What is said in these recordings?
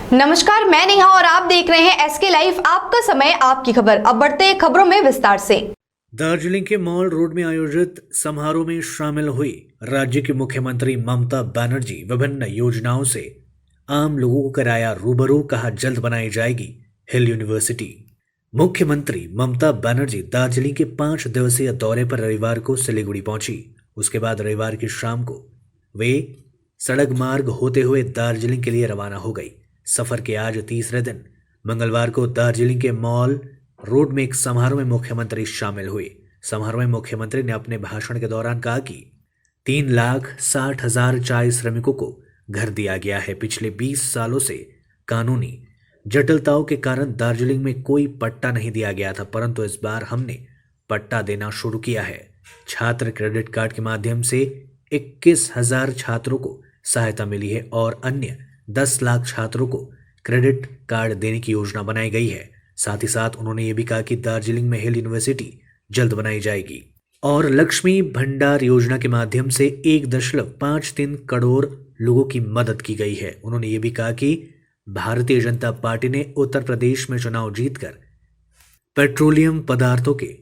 नमस्कार, मैं नेहा और आप देख रहे हैं एसके लाइव। आपका समय, आपकी खबर। अब बढ़ते हैं खबरों में विस्तार से। दार्जिलिंग के मॉल रोड में आयोजित समारोह में शामिल हुई राज्य की मुख्यमंत्री ममता बनर्जी विभिन्न योजनाओं से आम लोगों को कराया रूबरू, कहा जल्द बनाई जाएगी हिल यूनिवर्सिटी। मुख्यमंत्री ममता बनर्जी दार्जिलिंग के 5 दिवसीय दौरे पर रविवार को सिलीगुड़ी पहुंची। उसके बाद रविवार की शाम को वे सड़क मार्ग होते हुए दार्जिलिंग के लिए रवाना हो गई। सफर के आज तीसरे दिन मंगलवार को दार्जिलिंग के मॉल रोड में एक समारोह में मुख्यमंत्री शामिल हुए। समारोह में मुख्यमंत्री ने अपने भाषण के दौरान कहा कि 3,60,000 चाय श्रमिकों को घर दिया गया है। पिछले 20 सालों से कानूनी जटिलताओं के कारण दार्जिलिंग में कोई पट्टा नहीं दिया गया था, परंतु इस बार हमने पट्टा देना शुरू किया है। छात्र क्रेडिट कार्ड के माध्यम से 21,000 छात्रों को सहायता मिली है और अन्य 10 लाख छात्रों को क्रेडिट कार्ड देने की योजना बनाई गई है। साथ ही साथ उन्होंने ये भी कहा कि दार्जिलिंग में हिल यूनिवर्सिटी जल्द बनाई जाएगी और लक्ष्मी भंडार योजना के माध्यम से 1.53 करोड़ लोगों की मदद की गई है। उन्होंने ये भी कहा कि भारतीय जनता पार्टी ने उत्तर प्रदेश में चुनाव जीतकर पेट्रोलियम पदार्थों के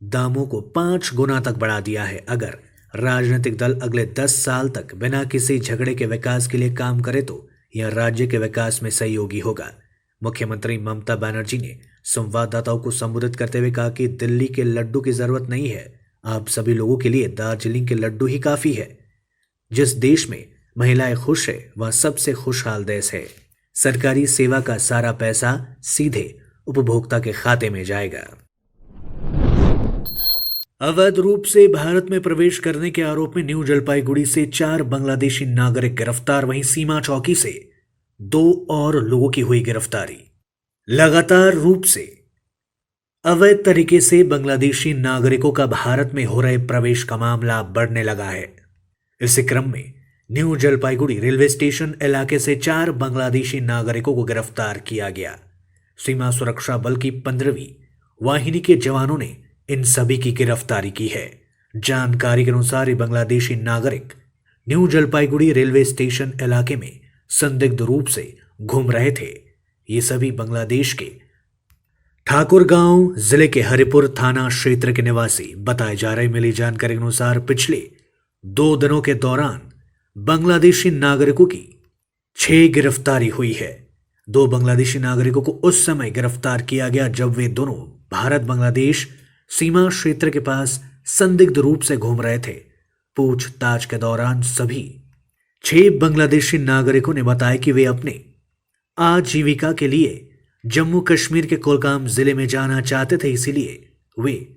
दामों को 5 गुना तक बढ़ा दिया है। अगर राजनीतिक दल अगले 10 साल तक बिना किसी झगड़े के विकास के लिए काम करे तो यह राज्य के विकास में सहयोगी होगा। मुख्यमंत्री ममता बनर्जी ने संवाददाताओं को संबोधित करते हुए कहा कि दिल्ली के लड्डू की जरूरत नहीं है, आप सभी लोगों के लिए दार्जिलिंग के लड्डू ही काफी है। जिस देश में महिलाएं खुश है वह सबसे खुशहाल देश है। सरकारी सेवा का सारा पैसा सीधे उपभोक्ता के खाते में जाएगा। अवैध रूप से भारत में प्रवेश करने के आरोप में न्यू जलपाईगुड़ी से 4 बांग्लादेशी नागरिक गिरफ्तार। वहीं सीमा चौकी से 2 और लोगों की हुई गिरफ्तारी। लगातार रूप से अवैध तरीके से बांग्लादेशी नागरिकों का भारत में हो रहे प्रवेश का मामला बढ़ने लगा है। इसी क्रम में न्यू जलपाईगुड़ी रेलवे स्टेशन इलाके से 4 बांग्लादेशी नागरिकों को गिरफ्तार किया गया। सीमा सुरक्षा बल की 15वीं वाहिनी के जवानों ने इन सभी की गिरफ्तारी की है। जानकारी के अनुसार ये बांग्लादेशी नागरिक न्यू जलपाईगुड़ी रेलवे स्टेशन इलाके में संदिग्ध रूप से घूम रहे थे। ये सभी बांग्लादेश के ठाकुरगांव जिले के हरिपुर थाना क्षेत्र के निवासी बताए जा रहे। मिली जानकारी के अनुसार पिछले 2 दिनों के दौरान बांग्लादेशी नागरिकों की 6 गिरफ्तारी हुई है। 2 बांग्लादेशी नागरिकों को उस समय गिरफ्तार किया गया जब वे दोनों भारत बांग्लादेश सीमा क्षेत्र के पास संदिग्ध रूप से घूम रहे थे। पूछताछ के दौरान सभी 6 बांग्लादेशी नागरिकों ने बताया कि वे अपने आजीविका के लिए जम्मू कश्मीर के कुलगाम जिले में जाना चाहते थे, इसीलिए वे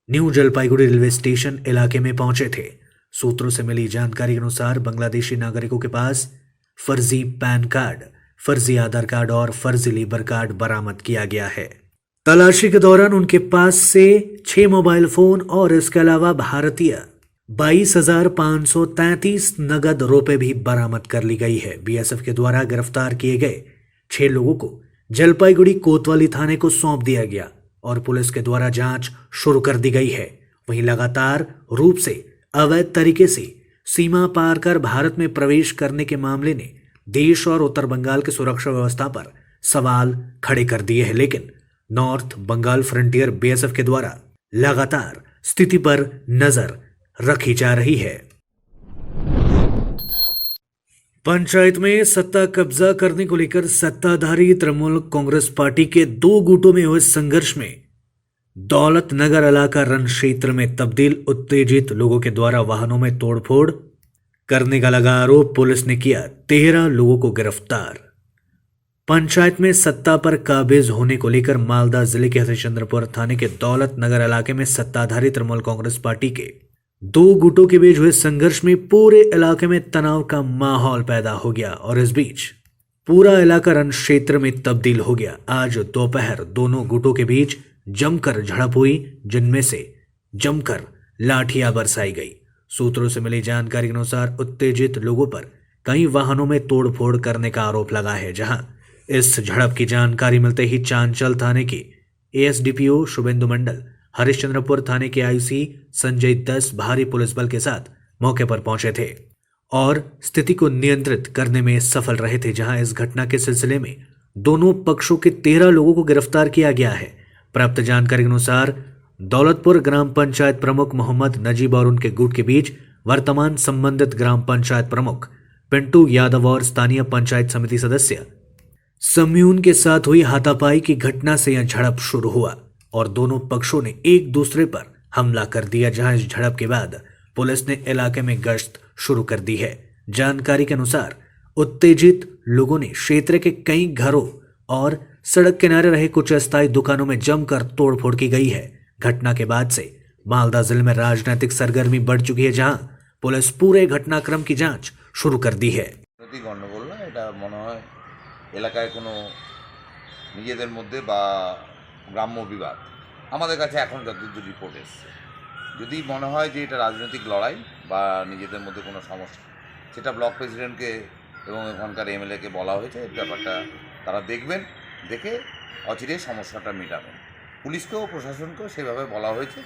न्यू जलपाईगुड़ी रेलवे स्टेशन इलाके में पहुंचे थे। सूत्रों से मिली जानकारी के अनुसार बांग्लादेशी नागरिकों के पास फर्जी पैन कार्ड, फर्जी आधार कार्ड और फर्जी लेबर कार्ड बरामद किया गया है। तलाशी के दौरान उनके पास से 6 मोबाइल फोन और इसके अलावा भारतीय 22,533 नगद रुपए भी बरामद कर ली गई है। बीएसएफ के द्वारा गिरफ्तार किए गए 6 लोगों को जलपाईगुड़ी कोतवाली थाने को सौंप दिया गया और पुलिस के द्वारा जांच शुरू कर दी गई है। वहीं लगातार रूप से अवैध तरीके से सीमा पार कर भारत में प्रवेश करने के मामले ने देश और उत्तर बंगाल की सुरक्षा व्यवस्था पर सवाल खड़े कर दिए हैं। लेकिन नॉर्थ बंगाल फ्रंटियर बीएसएफ के द्वारा लगातार स्थिति पर नजर रखी जा रही है। पंचायत में सत्ता कब्जा करने को लेकर सत्ताधारी तृणमूल कांग्रेस पार्टी के 2 गुटों में हुए संघर्ष में दौलत नगर इलाका रण क्षेत्र में तब्दील उत्तेजित लोगों के द्वारा वाहनों में तोड़फोड़ करने का लगा आरोप। पुलिस ने किया 13 लोगों को गिरफ्तार। पंचायत में सत्ता पर काबिज होने को लेकर मालदा जिले के हरिश्चंद्रपुर थाने के दौलत नगर इलाके में सत्ताधारी तृणमूल कांग्रेस पार्टी के 2 गुटों के बीच हुए संघर्ष में पूरे इलाके में तनाव का माहौल पैदा हो गया और इस बीच पूरा इलाका रण क्षेत्र में तब्दील हो गया। आज दोपहर दोनों गुटों के बीच जमकर झड़प हुई, जिनमें से जमकर लाठियां बरसाई गई। सूत्रों से मिली जानकारी के अनुसार उत्तेजित लोगों पर कई वाहनों में तोड़फोड़ करने का आरोप लगा है। जहां इस झड़प की जानकारी मिलते ही चांचल थाने के एएसडीपीओ शुभेंदु मंडल, हरिश्चंद्रपुर थाने के आईसी संजय दस भारी पुलिस बल के साथ मौके पर पहुंचे थे और स्थिति को नियंत्रित करने में सफल रहे थे। जहां इस घटना के सिलसिले में दोनों पक्षों के 13 लोगों को गिरफ्तार किया गया है। प्राप्त जानकारी के अनुसार दौलतपुर ग्राम पंचायत प्रमुख मोहम्मद नजीब और उनके गुट के बीच वर्तमान संबंधित ग्राम पंचायत प्रमुख पिंटू यादव और स्थानीय पंचायत समिति सदस्य सम्यून के साथ हुई हाथापाई की घटना से यह झड़प शुरू हुआ और दोनों पक्षों ने एक दूसरे पर हमला कर दिया। जहां इस झड़प के बाद पुलिस ने इलाके में गश्त शुरू कर दी है। जानकारी के अनुसार उत्तेजित लोगों ने क्षेत्र के कई घरों और सड़क किनारे रहे कुछ अस्थायी दुकानों में जमकर तोड़फोड़ की गई है। घटना के बाद से मालदा जिले में राजनीतिक सरगर्मी बढ़ चुकी है, जहां पुलिस पूरे घटनाक्रम की जांच शुरू कर दी है। গণ্ডগোল না, এটা মনে হয় এলাকায় কোনো নিজেদের মধ্যে বা গ্রাম্য বিবাদ। আমাদের কাছে এখন যতদূর রিপোর্ট এসছে, যদি মনে হয় যে এটা রাজনৈতিক লড়াই বা নিজেদের মধ্যে কোনো সমস্যা, সেটা ব্লক প্রেসিডেন্টকে এবং এখানকার এমএলএকে বলা হয়েছে। এই ব্যাপারটা তারা দেখবেন, দেখে অচিরে সমস্যাটা মেটাবেন। পুলিশকেও প্রশাসনকেও সেভাবে বলা হয়েছে।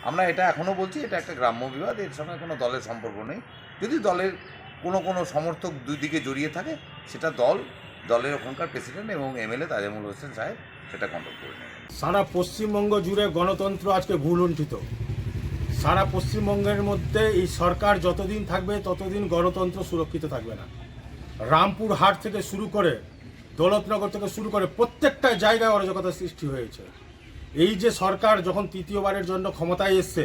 আমরা এটা এখনও বলছি, এটা একটা গ্রাম্য বিবাদ, এর সঙ্গে কোনো দলের সম্পর্ক নেই। যদি দলের কোনো সমর্থক দুই দিকে জড়িয়ে থাকে, সেটা দলের ওখানকার প্রেসিডেন্ট এবং এমএলএ তাজেমুল হোসেন সাহেব সেটা কন্ট্রোল করে নেবেন। সারা পশ্চিমবঙ্গ জুড়ে গণতন্ত্র আজকে ভুলুণ্ঠিত। সারা পশ্চিমবঙ্গের মধ্যে এই সরকার যতদিন থাকবে ততদিন গণতন্ত্র সুরক্ষিত থাকবে না। রামপুর হাট থেকে শুরু করে দৌলতনগর থেকে শুরু করে প্রত্যেকটা জায়গায় অরাজকতা সৃষ্টি হয়েছে। এই যে সরকার যখন তৃতীয়বারের জন্য ক্ষমতায় এসছে,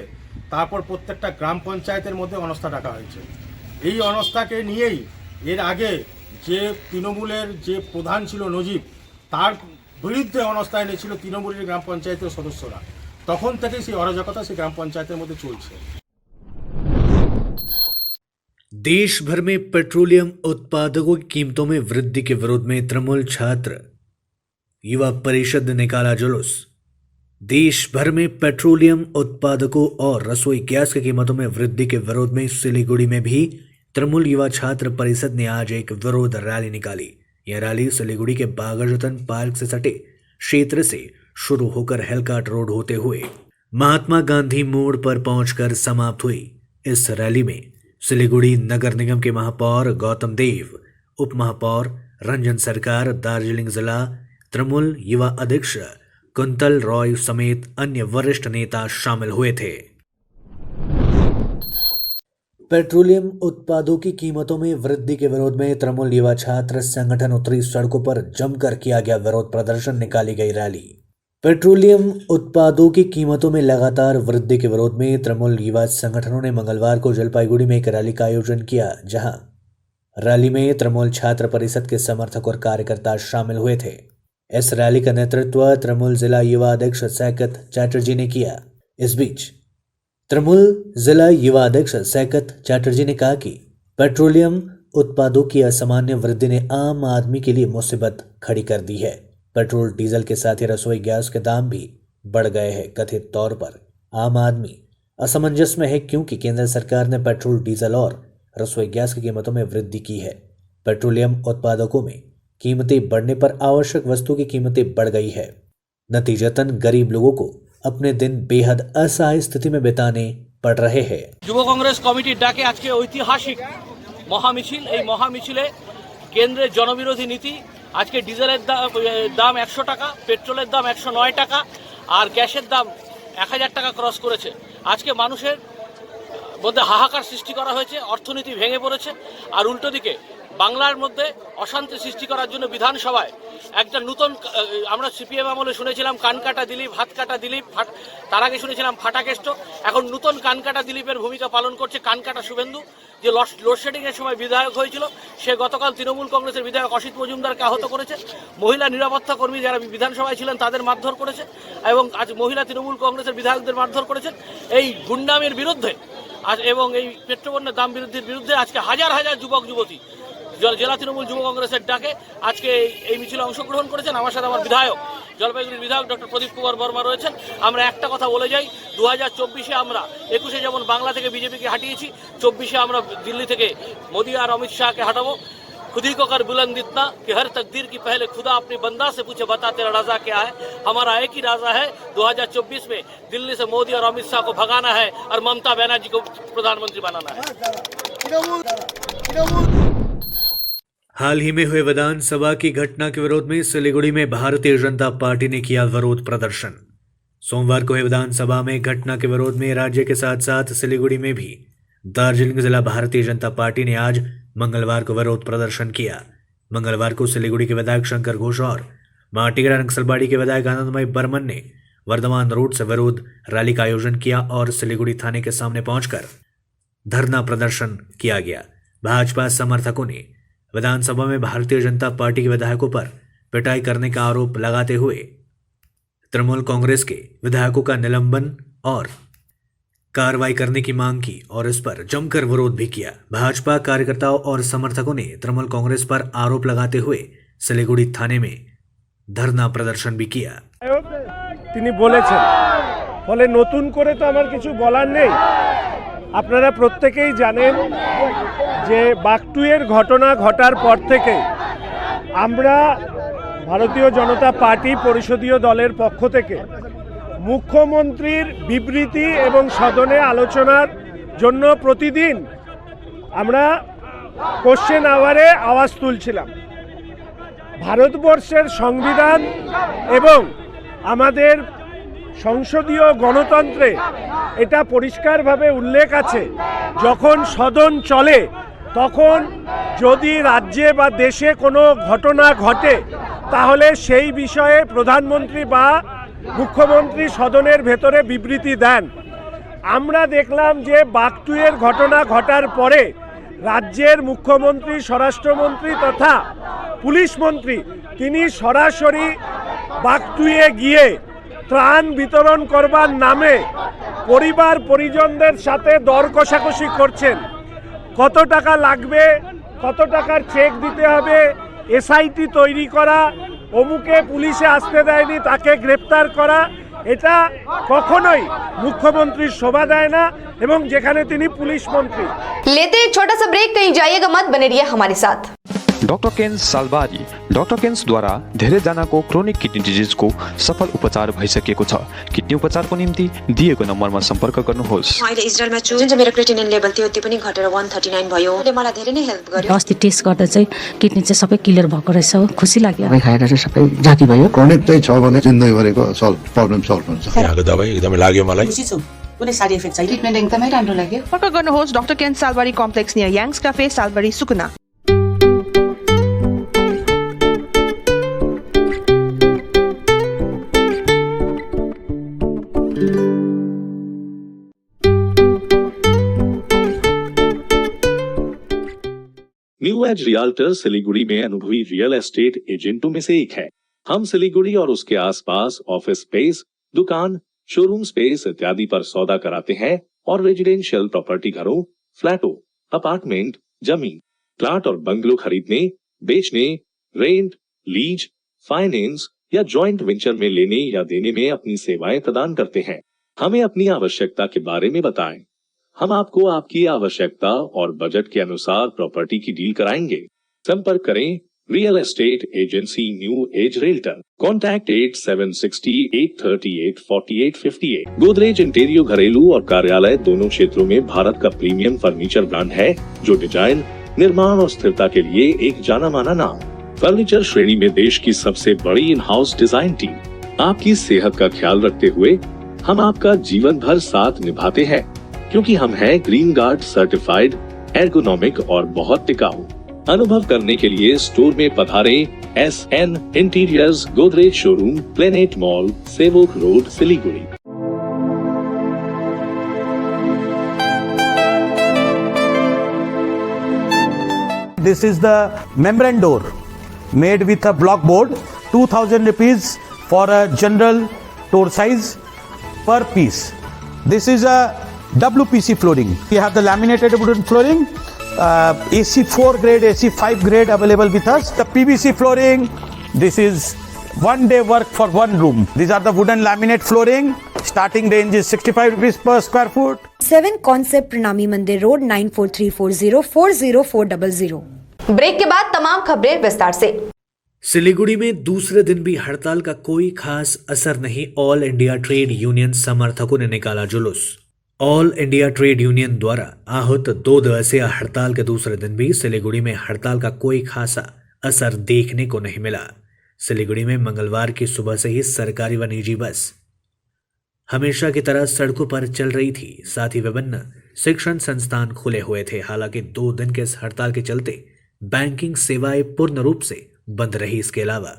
তারপর প্রত্যেকটা গ্রাম পঞ্চায়েতের মধ্যে অনাস্থা ডাকা হয়েছে। এই অনাস্থাকে নিয়েই এর আগে যে তৃণমূলের যে প্রধান ছিল নজিব, তার বিরুদ্ধে অনাস্থা এনেছিল তৃণমূলের গ্রাম পঞ্চায়েতের সদস্যরা। তখন থেকেই সেই অরাজকতা সেই গ্রাম পঞ্চায়েতের মধ্যে চলছে। देश भर में पेट्रोलियम उत्पादों की कीमतों में वृद्धि के विरोध में तृणमूल छात्र युवा परिषद ने निकाला जुलूस। देश भर में पेट्रोलियम उत्पादकों और रसोई गैस की कीमतों में वृद्धि के विरोध में सिलीगुड़ी में भी तृणमूल युवा छात्र परिषद ने आज एक विरोध रैली निकाली। यह रैली सिलीगुड़ी के बागरजतन पार्क से सटे क्षेत्र से शुरू होकर हेलकाट रोड होते हुए महात्मा गांधी मोड़ पर पहुंचकर समाप्त हुई। इस रैली में सिलीगुड़ी नगर निगम के महापौर गौतम देव, उप महापौर रंजन सरकार, दार्जिलिंग जिला तृणमूल युवा अध्यक्ष कुंतल रॉय समेत अन्य वरिष्ठ नेता शामिल हुए थे। पेट्रोलियम उत्पादों की कीमतों में वृद्धि के विरोध में तृणमूल युवा छात्र संगठन उत्तरी सड़कों पर जमकर किया गया विरोध प्रदर्शन, निकाली गई रैली। पेट्रोलियम उत्पादों की कीमतों में लगातार वृद्धि के विरोध में तृणमूल युवा संगठनों ने मंगलवार को जलपाईगुड़ी में एक रैली का आयोजन किया, जहां रैली में तृणमूल छात्र परिषद के समर्थक और कार्यकर्ता शामिल हुए थे। इस रैली का नेतृत्व तृणमूल जिला युवा अध्यक्ष सैकत चैटर्जी ने किया। इस बीच तृणमूल जिला युवा अध्यक्ष सैकत चैटर्जी ने कहा कि पेट्रोलियम उत्पादों की असामान्य वृद्धि ने आम आदमी के लिए मुसीबत खड़ी कर दी है। पेट्रोल डीजल के साथ ही रसोई गैस के दाम भी बढ़ गए हैं। कथित तौर पर आम आदमी असमंजस में है, क्योंकि केंद्र सरकार ने पेट्रोल डीजल और रसोई गैस की कीमतों में वृद्धि की है। पेट्रोलियम उत्पादकों में कीमतें बढ़ने पर आवश्यक वस्तुओं की कीमतें बढ़ गई है। नतीजतन गरीब लोगों को अपने दिन बेहद असहाय स्थिति में बिताने पड़ रहे हैं। যুব কংগ্রেস কমিটির ডাকে আজকে ঐতিহাসিক মহামিছিল। এই মহামিছিলে কেন্দ্রের জনবিরোধী নীতি, আজকে ডিজেলের দাম 100 টাকা, পেট্রোলের দাম 109 টাকা আর গ্যাসের দাম 1000 টাকা ক্রস করেছে। আজকে মানুষের মধ্যে হাহাকার সৃষ্টি করা হয়েছে, অর্থনীতি ভেঙে পড়েছে। আর উল্টো দিকে বাংলার মধ্যে অশান্তি সৃষ্টি করার জন্য বিধানসভায় একটা নতুন, আমরা সিপিএম আমলে শুনেছিলাম কানকাটা দিলীপ, হাত কাটা দিলীপ, তার আগে শুনেছিলাম ফাটাকেষ্ট, এখন নতুন কানকাটা দিলীপের ভূমিকা পালন করছে কানকাটা শুভেন্দু, যে লোডশেডিংয়ের সময় বিধায়ক হয়েছিল। সে গতকাল তৃণমূল কংগ্রেসের বিধায়ক অসিত মজুমদারকে আহত করেছে। মহিলা নিরাপত্তা কর্মী যারা বিধানসভায় ছিলেন তাদের মারধর করেছে এবং আজ মহিলা তৃণমূল কংগ্রেসের বিধায়কদের মারধর করেছেন। এই গুন্ডামির বিরুদ্ধে আজ এবং এই পেট্রোপণ্যের দাম বৃদ্ধির বিরুদ্ধে আজকে হাজার হাজার যুবক যুবতী জেলা তৃণমূল যুব কংগ্রেসের ডাকে আজকে এই মিছিলে অংশগ্রহণ করেছেন। আমার সাথে আমার বিধায়ক, জলপাইগুড়ির বিধায়ক ডক্টর প্রদীপ কুমার বর্মা রয়েছেন। আমরা একটা কথা বলে যাই, 2024-এ আমরা 21-এ যেমন বাংলা থেকে বিজেপিকে হাঁটিয়েছি, 24-এ আমরা দিল্লি থেকে মোদি আর অমিত শাহকে হাঁটাবো। खुदी को कर बुलंद इतना कि हर तकदीर की पहले खुदा अपने बंदा से पूछे बता तेरा राजा क्या है। हमारा एक ही राजा है, 2024 में दिल्ली से मोदी और अमित शाह को भगाना है और ममता बनर्जी को प्रधानमंत्री बनाना है। हाल ही में हुए विधानसभा की घटना के विरोध में सिलीगुड़ी में भारतीय जनता पार्टी ने किया विरोध प्रदर्शन। सोमवार को हुए विधानसभा में घटना के विरोध में राज्य के साथ साथ सिलीगुड़ी में भी दार्जिलिंग जिला भारतीय जनता पार्टी ने आज मंगलवार को विरोध प्रदर्शन किया। मंगलवार को सिलीगुड़ी के विधायक शंकर घोष और माटीगढ़ नक्सलबाड़ी के विधायक आनंदमय बर्मन ने वर्धमान रोड से विरोध रैली का आयोजन किया और सिलीगुड़ी थाने के सामने पहुंचकर धरना प्रदर्शन किया गया। भाजपा समर्थकों ने विधानसभा में भारतीय जनता पार्टी के विधायकों पर पिटाई करने का आरोप लगाते हुए तृणमूल कांग्रेस के विधायकों का निलंबन और कार्रवाई करने की मांग की और इस पर जमकर विरोध भी किया। भाजपा कार्यकर्ताओं और समर्थकों ने तृणमूल कांग्रेस पर आरोप लगाते हुए सिलीगुड़ी थाने में धरना प्रदर्शन भी किया। তিনি বলেছেন, ফলে নতুন করে তো আমার কিছু বলার নেই। আপনারা প্রত্যেকেই জানেন যে বাকটুয়ের ঘটনা ঘটার পর থেকে আমরা ভারতীয় জনতা পার্টি পরিষদীয় দলের পক্ষ থেকে মুখ্যমন্ত্রীর বিবৃতি এবং সদনে আলোচনার জন্য প্রতিদিন আমরা কোশ্চেন আওয়ারে আওয়াজ তুলছিলাম। ভারতবর্ষের সংবিধান এবং আমাদের সংসদীয় গণতন্ত্রে এটা পরিষ্কারভাবে উল্লেখ আছে, যখন সদন চলে তখন যদি রাজ্যে বা দেশে কোনো ঘটনা ঘটে তাহলে সেই বিষয়ে প্রধানমন্ত্রী বা মুখ্যমন্ত্রী সদনের ভেতরে বিবৃতি দেন। আমরা দেখলাম যে বাকটুয়ের ঘটনা ঘটার পরে রাজ্যের মুখ্যমন্ত্রী, স্বরাষ্ট্রমন্ত্রী তথা পুলিশ মন্ত্রী তিনি সরাসরি বাকটুয়ে গিয়ে ত্রাণ বিতরণ করবার নামে পরিবার পরিজনদের সাথে দর কষাকষি করছেন। কত টাকা লাগবে, কত টাকার চেক দিতে হবে, এসআইটি তৈরি করা, অমুকে পুলিশে আসতে দেয়নি তাকে গ্রেপ্তার করা, এটা কখনোই মুখ্যমন্ত্রীর শোভা দেয় না এবং যেখানে তিনি পুলিশ মন্ত্রী। लेते एक छोटा सा ब्रेक, कहीं जाइएगा मत, बने रहिए हमारे साथ। डॉक्टर केन्स सालबारी। डॉक्टर केन्स द्वारा धेरै जनाको क्रोनिक किडनी डिजिजको सफल उपचार भइसकेको छ। किडनी उपचारको निम्ति दिएको नम्बरमा सम्पर्क गर्नुहोस्। अहिले इजरायलमा छु, जुन चाहिँ मेरो क्रिएटिनिन लेभल थियो त्यो पनि घटेर 139 भयो। ले मलाई धेरै नै हेल्प गर्यो। अस्ति टेस्ट गर्दा चाहिँ किडनी चाहिँ सबै क्लियर भएको रहेछ, खुसी लाग्यो। दबाई खाएर चाहिँ सबै जाती भयो। क्रोनिक चाहिँ छ भने जिन्दगीभरिको प्रब्लम सल्भ हुन्छ। यहाँको दबाई एकदमै लाग्यो मलाई। खुसी छु, कुनै साइड इफेक्ट छैन। ट्रिटमेन्ट एकदमै राम्रो लाग्यो। सम्पर्क गर्नुहोस् doctor Kens Salbari complex near Yang's cafe, Salbari, Sukna. New age realtor Siliguri में अनुभवी रियल एस्टेट एजेंटों में से एक है। हम सिलीगुड़ी और उसके आसपास ऑफिस स्पेस, दुकान, शोरूम स्पेस इत्यादि पर सौदा कराते हैं और रेजिडेंशियल प्रॉपर्टी घरों, फ्लैटों, अपार्टमेंट, जमीन, प्लाट और बंगलो खरीदने, बेचने, रेंट, लीज, फाइनेंस या जॉइंट वेंचर में लेने या देने में अपनी सेवाएं प्रदान करते हैं। हमें अपनी आवश्यकता के बारे में बताएं। हम आपको आपकी आवश्यकता और बजट के अनुसार प्रॉपर्टी की डील कराएंगे। संपर्क करें real estate agency new age realtor. Contact 8760-838-4858। Godrej Interio घरेलू और कार्यालय दोनों क्षेत्रों में भारत का प्रीमियम फर्नीचर ब्रांड है, जो डिजाइन, निर्माण और स्थिरता के लिए एक जाना माना नाम। फर्नीचर श्रेणी में देश की सबसे बड़ी इन हाउस डिजाइन टीम। आपकी सेहत का ख्याल रखते हुए हम आपका जीवन भर साथ निभाते हैं, क्योंकि हम हैं ग्रीन गार्ड सर्टिफाइड, एर्गोनॉमिक और बहुत टिकाऊ। अनुभव करने के लिए स्टोर में पधारें। SN interiors, Godrej showroom, planet mall, Sevoke road, Siliguri. This is the membrane door made with a block board, 2000 rupees for a general door size per piece. This is a WPC flooring. We have the laminated wooden flooring, AC4 grade, AC5 grade available with us. The PVC flooring, this is one day work for one room. These are the wooden laminate flooring. Starting range is 65 rupees per square foot. 7 Concept Pranami Mandir Road 9434040400. Break के बाद तमाम खबरें विस्तार से। सिलीगुड़ी में दूसरे दिन भी हड़ताल का कोई खास असर नहीं। ऑल इंडिया ट्रेड यूनियन समर्थकों ने निकाला जुलूस। ऑल इंडिया ट्रेड यूनियन द्वारा आहूत 2 दिवसीय हड़ताल के दूसरे दिन भी सिलीगुड़ी में हड़ताल का कोई खासा असर देखने को नहीं मिला। सिलीगुड़ी में मंगलवार की सुबह से ही सरकारी व निजी बस हमेशा की तरह सड़कों पर चल रही थी। साथ ही विभिन्न शिक्षण संस्थान खुले हुए थे। हालांकि 2 दिन के इस हड़ताल के चलते बैंकिंग सेवाएं पूर्ण रूप से बंद रही। इसके अलावा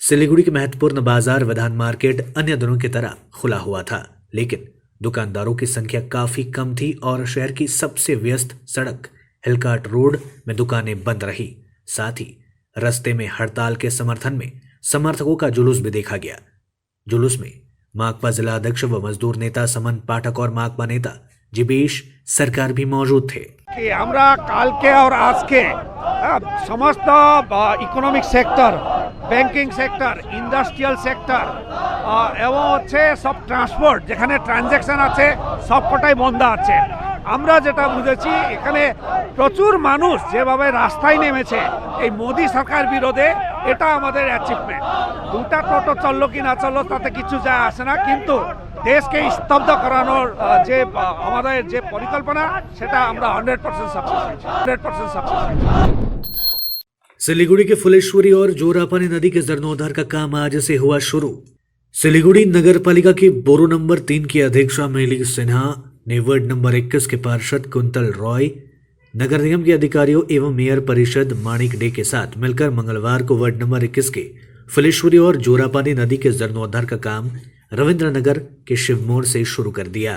सिलीगुड़ी के महत्वपूर्ण बाजार विधान मार्केट अन्य दिनों की तरह खुला हुआ था, लेकिन दुकानदारों की संख्या काफी कम थी और शहर की सबसे व्यस्त सड़क हिलकाट रोड में दुकानें बंद रही। साथ ही रास्ते में हड़ताल के समर्थन में समर्थकों का जुलूस भी देखा गया। जुलूस में माकपा जिला अध्यक्ष व मजदूर नेता समन पाठक और माकपा नेता जिबेश सरकार भी मौजूद थे। कि আমরা কালকে আর আজকে সমস্ত economic sector, banking sector, industrial sector এবং হচ্ছে সব ট্রান্সপোর্ট যেখানে ট্রানজ্যাকশন আছে সবকটাই বন্ধ আছে। আমরা যেটা বুঝেছি এখানে প্রচুর মানুষ যেভাবে রাস্তায় নেমেছে এই মোদি সরকার বিরোধে, এটা আমাদের অ্যাচিভমেন্ট। 2টা টোটো চললো কি না চললো তাতে কিছু যায় আসে না, কিন্তু দেশকে স্তব্ধ করানোর যে আমাদের যে পরিকল্পনা সেটা আমরা 100% সাকসেস। सिलीगुड़ी के फुलेश्वरी और जोरापानी नदी के जीर्णोद्धार का काम आज से हुआ शुरू। सिलीगुड़ी नगर पालिका की बोरो नंबर 3 की अध्यक्षा मेली सिन्हा ने वार्ड नंबर 21 के पार्षद कुंतल रॉय, नगर निगम के अधिकारियों एवं मेयर परिषद माणिक डे के साथ मिलकर मंगलवार को वार्ड नंबर 21 के फुलेश्वरी और जोरापानी नदी के जीर्णोद्धार का काम रविंद्र नगर के शिवमोड़ से शुरू कर दिया।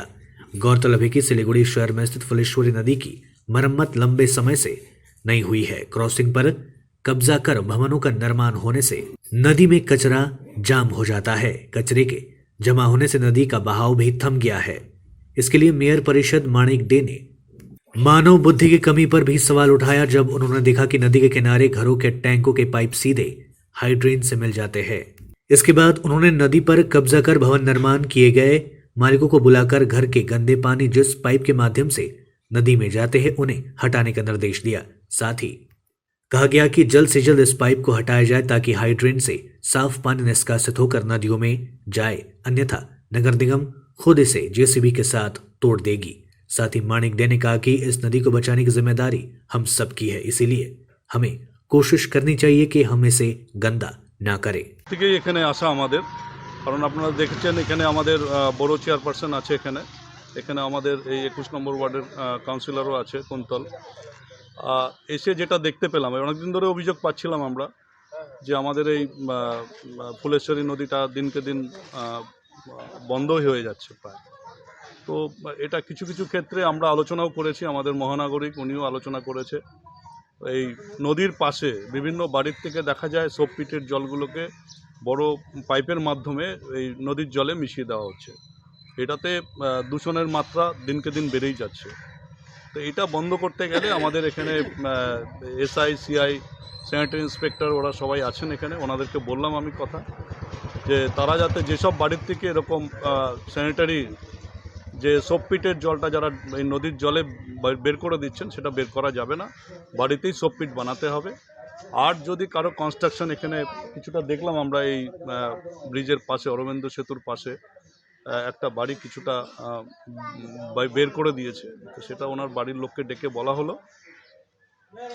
गौरतलब है कि सिलीगुड़ी शहर में स्थित फुलेश्वरी नदी की मरम्मत लंबे समय से नहीं हुई है। क्रॉसिंग पर कब्जा कर भवनों का निर्माण होने से नदी में कचरा जाम हो जाता है। कचरे के जमा होने से नदी का बहाव भी थम गया है। इसके लिए मेयर परिषद माणिक डे ने मानव बुद्धि की कमी पर भी सवाल उठाया, जब उन्होंने देखा कि नदी के किनारे घरों के टैंकों के पाइप सीधे हाइड्रेन से मिल जाते हैं। इसके बाद उन्होंने नदी पर कब्जा कर भवन निर्माण किए गए मालिकों को बुलाकर घर के गंदे पानी जिस पाइप के माध्यम से नदी में जाते हैं उन्हें हटाने का निर्देश दिया। साथ ही कहा गया कि जल्द से जल्द इस पाइप को हटाया जाए ताकि हाइड्रेन से साफ पानी निष्कासित होकर नदियों में जाए, अन्यथा नगर निगम खुद इसे जेसीबी के साथ तोड़ देगी। साथ ही माणिक डे ने कहा कि इस नदी को बचाने की जिम्मेदारी हम सबकी है, इसीलिए हमें कोशिश करनी चाहिए कि हम इसे गंदा ना करें। থেকেই এখানে আসা আমাদের, কারণ আপনারা দেখেছেন এখানে আমাদের বড় চেয়ারপারসন আছে, এখানে আমাদের এই 21 নম্বর ওয়ার্ডের কাউন্সিলরও আছে কুন্তল। এসে যেটা দেখতে পেলাম, অনেকদিন ধরে অভিযোগ পাচ্ছিলাম আমরা যে আমাদের এই ফুলেশ্বরী নদীটা দিনকে দিন বন্ধই হয়ে যাচ্ছে প্রায়। তো এটা কিছু কিছু ক্ষেত্রে আমরা আলোচনাও করেছি, আমাদের মহানাগরিক উনিও আলোচনা করেছে। এই নদীর পাশে বিভিন্ন বাড়ির থেকে দেখা যায় সোপপিটের জলগুলোকে বড় পাইপের মাধ্যমে এই নদীর জলে মিশিয়ে দেওয়া হচ্ছে। এটাতে দূষণের মাত্রা দিনকে দিন বেড়েই যাচ্ছে। তো এটা বন্ধ করতে গেলে আমাদের এখানে এসআই, সিআই, স্যানিটারি ইন্সপেক্টর ওরা সবাই আছেন এখানে, ওনাদেরকে বললাম আমি কথা যে তারা যাতে যেসব বাড়ির থেকে এরকম স্যানিটারি যে সোপপিটের জলটা যারা এই নদীর জলে বের করে দিচ্ছেন সেটা বের করা যাবে না, বাড়িতেই সোপপিট বানাতে হবে। আর যদি কারো কনস্ট্রাকশন, এখানে কিছুটা দেখলাম আমরা এই ব্রিজের পাশে অরবিন্দ সেতুর পাশে একটা বাড়ি কিছুটা বের করে দিয়েছে, তো সেটা ওনার বাড়ির লোককে ডেকে বলা হলো,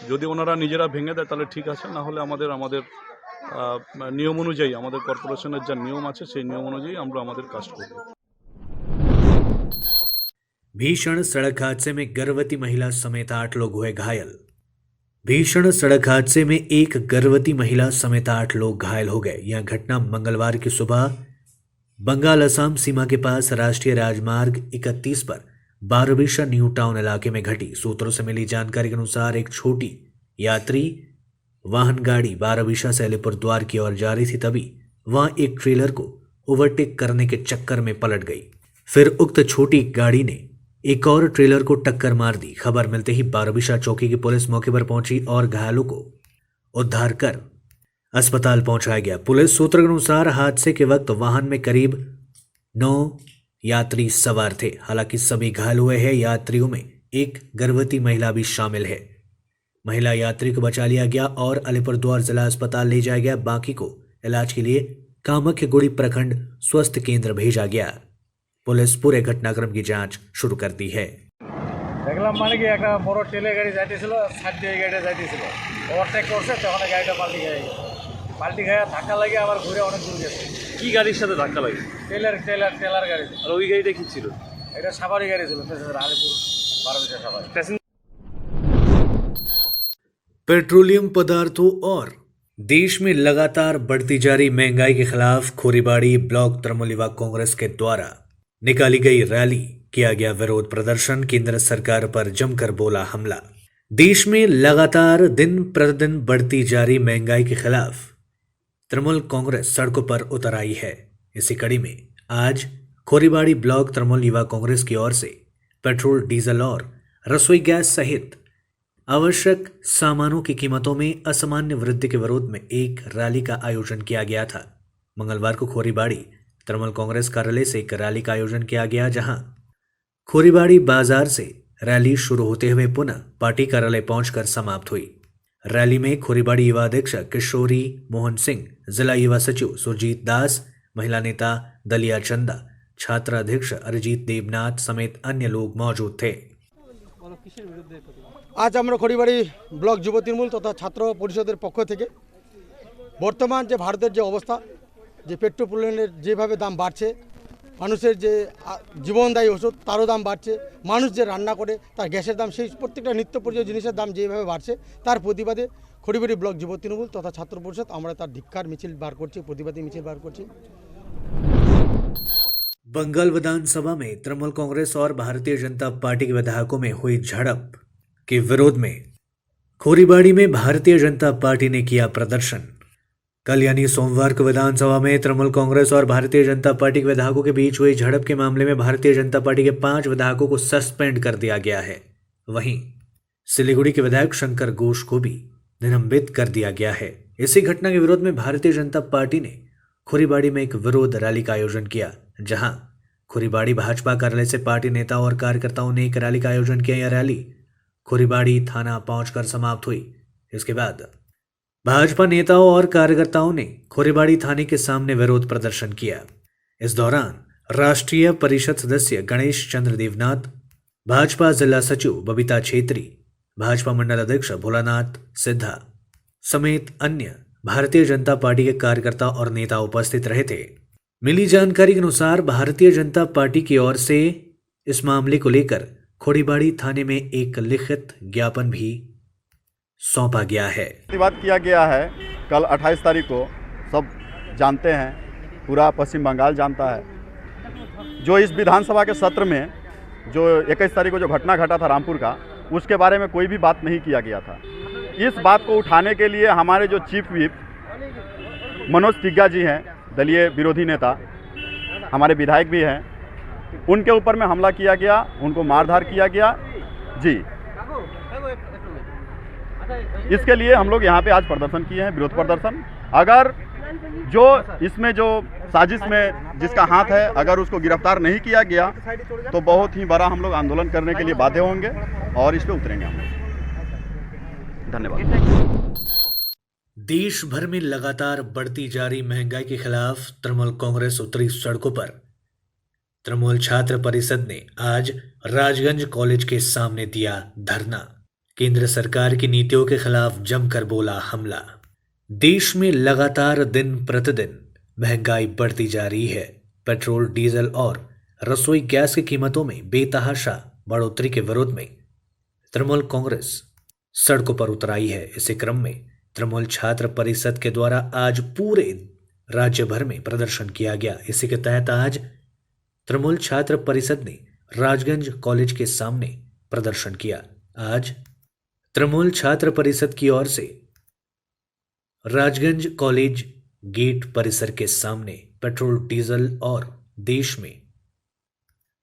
যদি ওনারা নিজেরা ভেঙে দেয় তাহলে ঠিক আছে, না হলে আমাদের নিয়ম অনুযায়ী, আমাদের কর্পোরেশনের যা নিয়ম আছে সেই নিয়ম অনুযায়ী আমরা আমাদের কাজ করব। भीषण सड़क हादसे में गर्भवती महिला समेत 8 लोग हुए घायल। भीषण सड़क हादसे में एक गर्भवती महिला समेत 8 लोग घायल हो गए। यह घटना मंगलवार की सुबह बंगाल असम सीमा के पास राष्ट्रीय राजमार्ग 31 पर बारबीशा न्यू टाउन इलाके में घटी। सूत्रों से मिली जानकारी के अनुसार एक छोटी यात्री वाहन गाड़ी बारबीशा से अलीपुरद्वार की ओर जा रही थी, तभी वहां एक ट्रेलर को ओवरटेक करने के चक्कर में पलट गई। फिर उक्त छोटी गाड़ी ने एक और ट्रेलर को टक्कर मार दी। खबर मिलते ही बारबीशा चौकी की पुलिस मौके पर पहुंची और घायलों को उद्धार कर अस्पताल पहुंचाया गया। पुलिस सूत्र के अनुसार हादसे के वक्त वाहन में करीब 9 यात्री सवार थे। हालांकि सभी घायल हुए हैं। यात्रियों में एक गर्भवती महिला भी शामिल है। महिला यात्री को बचा लिया गया और अलीपुरद्वार जिला अस्पताल ले जाया गया। बाकी को इलाज के लिए कामाख्यागुड़ी प्रखंड स्वास्थ्य केंद्र भेजा गया। पुलिस पूरे घटनाक्रम की जांच शुरू कर दी है। দেখলাম মানে কি একটা বড় টেলে গাড়ি যাইতেছিল, সাইড দিয়ে গাড়িটা যাইতেছিল, ওভারটেক করছে, তখন গাড়িটা পাল্টি খেয়ে গেছে। পাল্টি খেয়ে ধাক্কা লাগে আবার ঘুরে অনেক দূর গেছে। কি গাড়ির সাথে ধাক্কা লাগে? টেলার গাড়ি। আর ওই গাড়িটা কি ছিল? এটা সাফারি গাড়ি ছিল, প্যাসেঞ্জার আলিপুর 12 সাফারি। पेट्रोलियम पदार्थों और देश में लगातार बढ़ती जा रही महंगाई के खिलाफ खोरीबाड़ी ब्लॉक तृणमूल युवा कांग्रेस के द्वारा निकाली गई रैली, किया गया विरोध प्रदर्शन, केंद्र सरकार पर जमकर बोला हमला। देश में लगातार दिन प्रतिदिन बढ़ती जा रही महंगाई के खिलाफ तृणमूल कांग्रेस सड़कों पर उतर आई है। इसी कड़ी में आज खोरीबाड़ी ब्लॉक तृणमूल युवा कांग्रेस की ओर से पेट्रोल, डीजल और रसोई गैस सहित आवश्यक सामानों की कीमतों में असामान्य वृद्धि के विरोध में एक रैली का आयोजन किया गया था। मंगलवार को खोरीबाड़ी तृणमूल कांग्रेस कार्यालय से एक रैली का आयोजन किया गया, जहां खोरीबाड़ी बाजार से रैली शुरू होते हुए पुनः पार्टी कार्यालय पहुंचकर समाप्त हुई। रैली में खोरीबाड़ी युवा अध्यक्ष किशोरी मोहन सिंह, जिला युवा सचिव सुरजीत दास, महिला नेता दलिया चंदा, छात्र अध्यक्ष अरिजीत देवनाथ समेत अन्य लोग मौजूद थे। आज আমরা খড়িবাড়ি ব্লক যুব তৃণমূল তথা ছাত্র পরিষদের পক্ষ থেকে বর্তমান যে ভারতের যে অবস্থা, যে পেট্রোলের যেভাবে দাম বাড়ছে, মানুষের যে জীবনদায়ী ওষুধ তারও দাম বাড়ছে, মানুষ যে রান্না করে তার গ্যাসের দাম, সেই প্রত্যেকটা নিত্য প্রয়োজনীয় জিনিসের দাম যেভাবে বাড়ছে, তার প্রতিবাদে খড়িবাড়ি ব্লক যুব তৃণমূল তথা ছাত্র পরিষদ আমরা তার ধিক্কার মিছিল বার করছি, প্রতিবাদী মিছিল বার করছি। बंगाल विधानसभा में तृणमूल कांग्रेस और भारतीय जनता पार्टी के विधायकों में हुई झड़प के विरोध में खोरीबाड़ी में भारतीय जनता पार्टी ने किया प्रदर्शन। कल यानी सोमवार को विधानसभा में तृणमूल कांग्रेस और भारतीय जनता पार्टी के विधायकों के बीच हुई झड़प के मामले में भारतीय जनता पार्टी के 5 विधायकों को सस्पेंड कर दिया गया है। वहीं सिलीगुड़ी के विधायक शंकर घोष को भी निलंबित कर दिया गया है। इसी घटना के विरोध में भारतीय जनता पार्टी ने खोरीबाड़ी में एक विरोध रैली का आयोजन किया, जहां खोरीबाड़ी भाजपा कार्यालय से पार्टी नेताओं और कार्यकर्ताओं ने एक रैली का आयोजन किया। यह रैली खोरीबाड़ी थाना पहुंचकर समाप्त हुई। इसके बाद भाजपा नेताओं और कार्यकर्ताओं ने खोरीबाड़ी थाने के सामने विरोध प्रदर्शन किया। इस दौरान राष्ट्रीय परिषद सदस्य गणेश चंद्र देवनाथ, भाजपा जिला सचिव बबीता छेत्री, भाजपा मंडल अध्यक्ष भोलानाथ सिद्धा समेत अन्य भारतीय जनता पार्टी के कार्यकर्ता और नेता उपस्थित रहे थे। मिली जानकारी के अनुसार भारतीय जनता पार्टी की ओर से इस मामले को लेकर खोरीबाड़ी थाने में एक लिखित ज्ञापन भी सौंपा गया है। प्रतिवाद किया गया है कल 28 तारीख को, सब जानते हैं, पूरा पश्चिम बंगाल जानता है। जो इस विधानसभा के सत्र में जो 21 तारीख को जो घटना घटा था रामपुर का, उसके बारे में कोई भी बात नहीं किया गया था। इस बात को उठाने के लिए हमारे जो चीफ व्हिप मनोज तिग्गा जी हैं, दलीय विरोधी नेता, हमारे विधायक भी हैं, उनके ऊपर में हमला किया गया, उनको मारधार किया गया जी। इसके लिए हम लोग यहाँ पे आज प्रदर्शन किए हैं, विरोध प्रदर्शन। अगर जो इसमें जो साजिश में जिसका हाथ है, अगर उसको गिरफ्तार नहीं किया गया तो बहुत ही बड़ा हम लोग आंदोलन करने के लिए बाध्य होंगे और इस पे उतरेंगे हम लोग। धन्यवाद। देश भर में लगातार बढ़ती जा रही महंगाई के खिलाफ तृणमूल कांग्रेस उतरी सड़कों पर। तृणमूल छात्र परिषद ने आज राजगंज कॉलेज के सामने दिया धरना। केंद्र सरकार की नीतियों के खिलाफ जमकर बोला हमला। देश में लगातार दिन प्रतिदिन महंगाई बढ़ती जा रही है। पेट्रोल, डीजल और रसोई गैस की कीमतों में बेतहाशा बढ़ोतरी के विरोध में तृणमूल कांग्रेस सड़कों पर उतर आई है। इसी क्रम में तृणमूल छात्र परिषद के द्वारा आज पूरे राज्य भर में प्रदर्शन किया गया। इसी के तहत आज तृणमूल छात्र परिषद ने राजगंज कॉलेज के सामने प्रदर्शन किया। आज तृणमूल छात्र परिषद की ओर से राजगंज कॉलेज गेट परिसर के सामने पेट्रोल, डीजल और देश में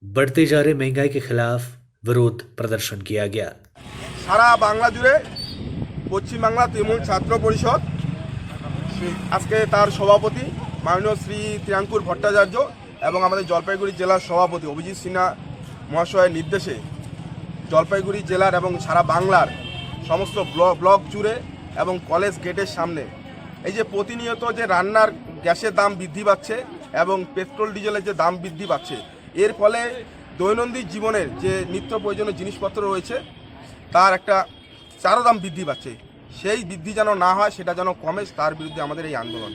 बढ़ते जा रहे महंगाई के खिलाफ विरोध प्रदर्शन किया गया। सारा बांग्ला जुड़े पश्चिम बांगला तृणमूल छात्र परिषद आज के तार सभापति माननीय श्री त्रियांकुर भट्टाचार्य एवं हमारे जलपाईगुड़ी जिलार सभापति अभिजित सिन्हा महाशय निर्देशे जलपाईगुड़ी जिलार एवं सारा बांगलार समस्त ब्लक जुड़े एवं कलेज गेटर सामने এই যে প্রতিনিয়ত যে রান্নার গ্যাসের দাম বৃদ্ধি পাচ্ছে এবং পেট্রোল ডিজেলের যে দাম বৃদ্ধি পাচ্ছে, এর ফলে দৈনন্দিন জীবনের যে নিত্য প্রয়োজনীয় জিনিসপত্র রয়েছে তার একটা চারদাম বৃদ্ধি পাচ্ছে, সেই বৃদ্ধি যেন না হয়, সেটা যেন কমে, তার বিরুদ্ধে আমাদের এই আন্দোলন।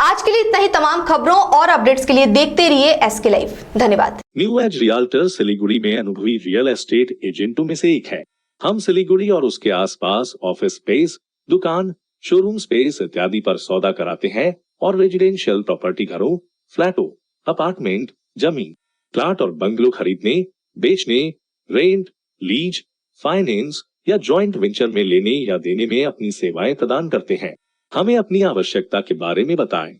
आज के लिए इतना ही। तमाम खबरों और अपडेट्स के लिए देखते रहिए SK लाइव। धन्यवाद। न्यू एज रियल्टर सिलीगुड़ी में अनुभवी रियल एस्टेट एजेंटों में से एक है। हम सिलीगुड़ी और उसके आसपास ऑफिस स्पेस, दुकान, शोरूम स्पेस इत्यादि पर सौदा कराते हैं और रेजिडेंशियल प्रॉपर्टी घरों, फ्लैटों, अपार्टमेंट, जमीन, प्लाट और बंगलो खरीदने, बेचने, रेंट, लीज, फाइनेंस या जॉइंट वेंचर में लेने या देने में अपनी सेवाएं प्रदान करते हैं। हमें अपनी आवश्यकता के बारे में बताएं।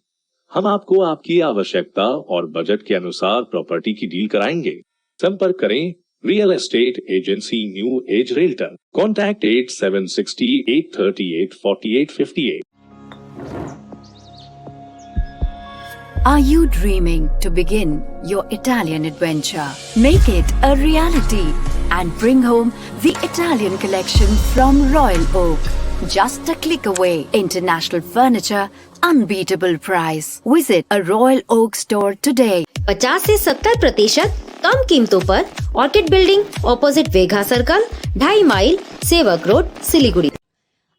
हम आपको आपकी आवश्यकता और बजट के अनुसार प्रॉपर्टी की डील कराएंगे। संपर्क करें real estate agency new age realtor. Contact 8760-838-4858। Are you dreaming to begin your Italian adventure? Make it a reality and bring home the Italian collection from Royal Oak. Just a click away. International furniture, unbeatable price. Visit a Royal Oak store today. 50 से 70% कम कीमतों पर orchid building opposite Vega circle, 2.5 mile, Sevoke road, Siliguri.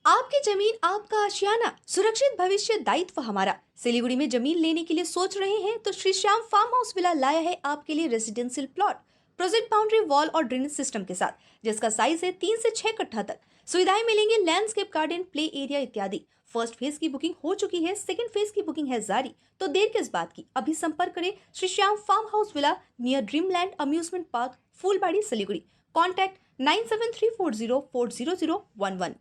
आपकी जमीन आपका आशियाना, सुरक्षित भविष्य दायित्व हमारा। सिलीगुड़ी में जमीन लेने के लिए सोच रहे हैं तो Shri Shyam farm house villa लाया है आपके लिए residential plot, project boundary wall और ड्रेनेज सिस्टम के साथ, जिसका साइज है 3 से 6 कट्ठा तक। सुविधाएं मिलेंगी लैंडस्केप गार्डन, प्ले एरिया इत्यादि। फर्स्ट फेज की बुकिंग हो चुकी है, सेकंड फेज की बुकिंग है जारी। तो देर किस बात की, अभी संपर्क करें Shri Shyam farm house villa near Dreamland amusement park, Phulbari, Siliguri. Contact 9734040011।